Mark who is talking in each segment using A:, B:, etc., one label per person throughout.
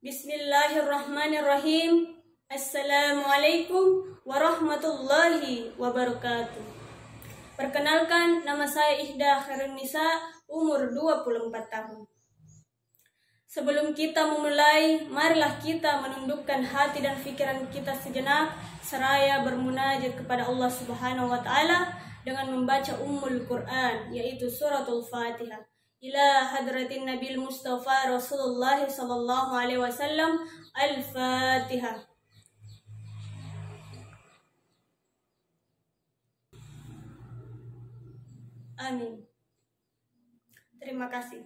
A: Bismillahirrahmanirrahim. Assalamualaikum warahmatullahi wabarakatuh. Perkenalkan, nama saya Ihda Khairun Nisa, umur 24 tahun. Sebelum kita memulai, marilah kita menundukkan hati dan pikiran kita sejenak, seraya bermunajat kepada Allah Subhanahu wa Ta'ala dengan membaca Ummul Quran, yaitu suratul Fatihah. Ila hadratin Nabil Mustafa Rasulullah sallallahu alaihi wasallam. Al-Fatihah. Amin. Terima kasih.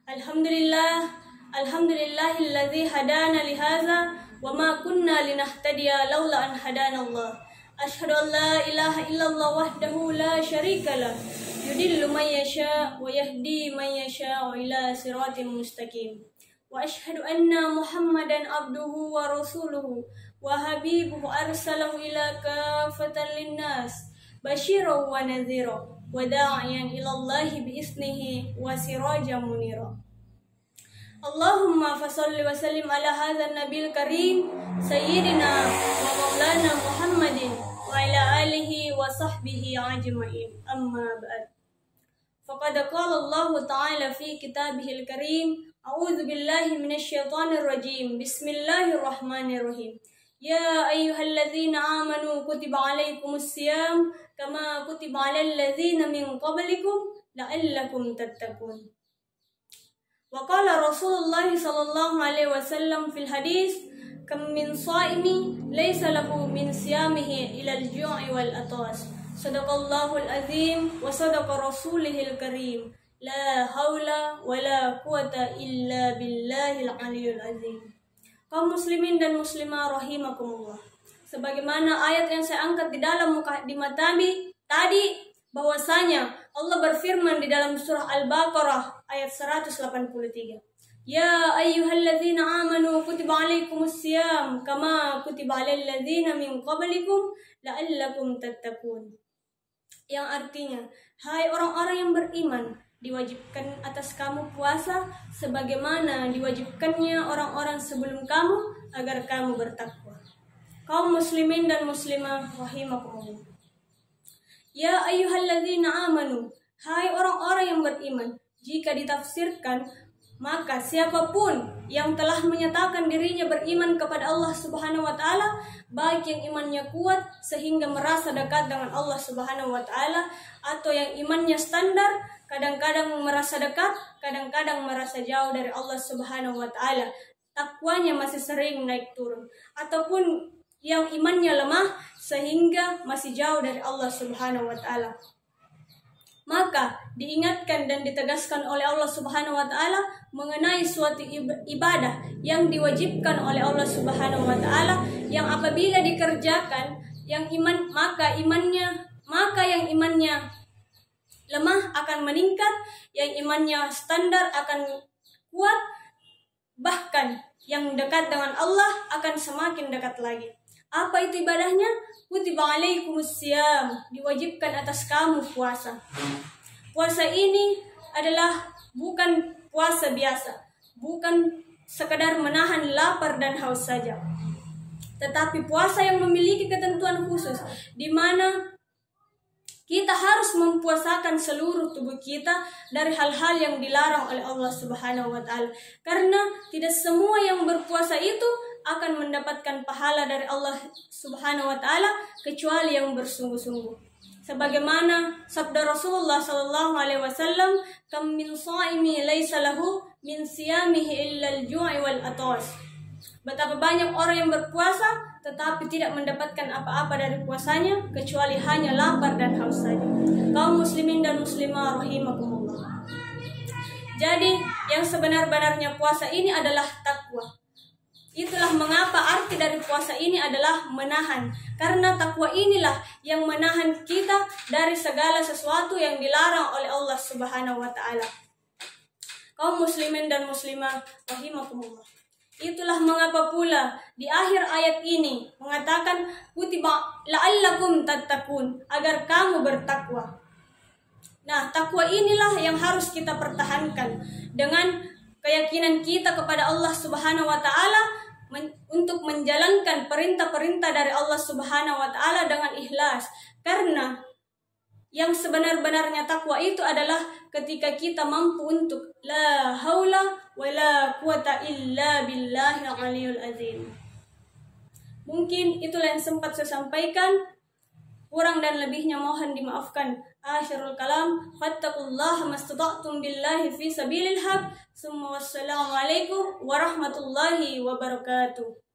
A: Alhamdulillahilladzi hadana lihaza wa ma kunna linahtadiya laula an hadanallah. Asyhadu an la ilaha illallah wahdahu la syarikalah. Yudillu man yasha wa yahdi man yasha ila siratin mustaqim. Wa asyhadu anna Muhammadan abduhu wa rasuluhu wa habibuhu arsalahu ila kafatan linnas basyiran wa nadhira wa da'iyan ila Allah biiznihi wa sirajan munira. Allahumma fasalli wa sallim ala hadzal nabiyil karim sayyidina wa maulana Muhammadin wa ala alihi wa sahbihi ajma'in. Amma ba'd. Faqad qala Allah ta'ala fi kitabihil karim, a'udzu billahi minasyaitonir rajim. Bismillahirrahmanirrahim. Ya ayyuhalladzina amanu kutiba alaikumus syiyam kama kutiba alal ladzina min qablikum la'allakum tattaqun. Wa qala Rasulullah sallallahu alaihi wasallam fil hadis, kam min shaimi laysa lahu min siyamihi ila al-ju'i wal atas. Sadaqallahul azim wa sadaqa rasulihil karim. La haula wa la quwata illa billahil aliyul azim. Kaum muslimin dan muslimah rahimakumullah. Sebagaimana ayat yang saya angkat di dalam mukadimah tadi, bahwasanya Allah berfirman di dalam surah Al-Baqarah ayat 183. Ya ayyuhalladzina amanu kutiba alaikumus syiyam kama kutiba alal ladzina min qablikum la'allakum tattaqun. Yang artinya, hai orang-orang yang beriman, diwajibkan atas kamu puasa sebagaimana diwajibkannya orang-orang sebelum kamu agar kamu bertakwa. Kaum muslimin dan muslimah rahimakumullah. Ya ayyuhalladzina amanu, hai orang-orang yang beriman, jika ditafsirkan, maka siapapun yang telah menyatakan dirinya beriman kepada Allah Subhanahu wa Ta'ala, baik yang imannya kuat sehingga merasa dekat dengan Allah Subhanahu wa Ta'ala, atau yang imannya standar, kadang-kadang merasa dekat, kadang-kadang merasa jauh dari Allah Subhanahu wa Ta'ala, takwanya masih sering naik turun, ataupun yang imannya lemah sehingga masih jauh dari Allah Subhanahu wa Ta'ala. Maka diingatkan dan ditegaskan oleh Allah Subhanahu wa Ta'ala mengenai suatu ibadah yang diwajibkan oleh Allah Subhanahu wa Ta'ala, yang apabila dikerjakan yang yang imannya lemah akan meningkat, yang imannya standar akan kuat, bahkan yang dekat dengan Allah akan semakin dekat lagi. Apa itu ibadahnya? Kutiba alaikumus syiyam, diwajibkan atas kamu puasa. Puasa ini adalah bukan puasa biasa, bukan sekadar menahan lapar dan haus saja, tetapi puasa yang memiliki ketentuan khusus, di mana kita harus mempuasakan seluruh tubuh kita dari hal-hal yang dilarang oleh Allah Subhanahu wa Ta'ala. Karena tidak semua yang berpuasa itu akan mendapatkan pahala dari Allah Subhanahu wa Ta'ala kecuali yang bersungguh-sungguh. Sebagaimana sabda Rasulullah sallallahu alaihi wasallam, kam min shaimi laisa lahu min siyamihi illa al-ju'i wal atas. Betapa banyak orang yang berpuasa tetapi tidak mendapatkan apa-apa dari puasanya kecuali hanya lapar dan haus saja. Kaum muslimin dan muslimah rahimakumullah. Jadi yang sebenar-benarnya puasa ini adalah takwa. Itulah mengapa arti dari puasa ini adalah menahan. Karena takwa inilah yang menahan kita dari segala sesuatu yang dilarang oleh Allah Subhanahu wa Ta'ala. Kaum muslimin dan muslimah rahimakumullah. Itulah mengapa pula di akhir ayat ini mengatakan kutiba la'allakum tattaqun, agar kamu bertakwa. Nah, takwa inilah yang harus kita pertahankan dengan keyakinan kita kepada Allah Subhanahu wa taala untuk menjalankan perintah-perintah dari Allah Subhanahu wa taala dengan ikhlas. Karena yang sebenar-benarnya takwa itu adalah ketika kita mampu untuk la haula wala quwata illa billahil aliyul azim. Mungkin itulah yang sempat saya sampaikan. Kurang dan lebihnya mohon dimaafkan. Akhirul kalam, fattaqullaha mastata'tum billahi fi sabilil haq. Wassalamualaikum warahmatullahi wabarakatuh.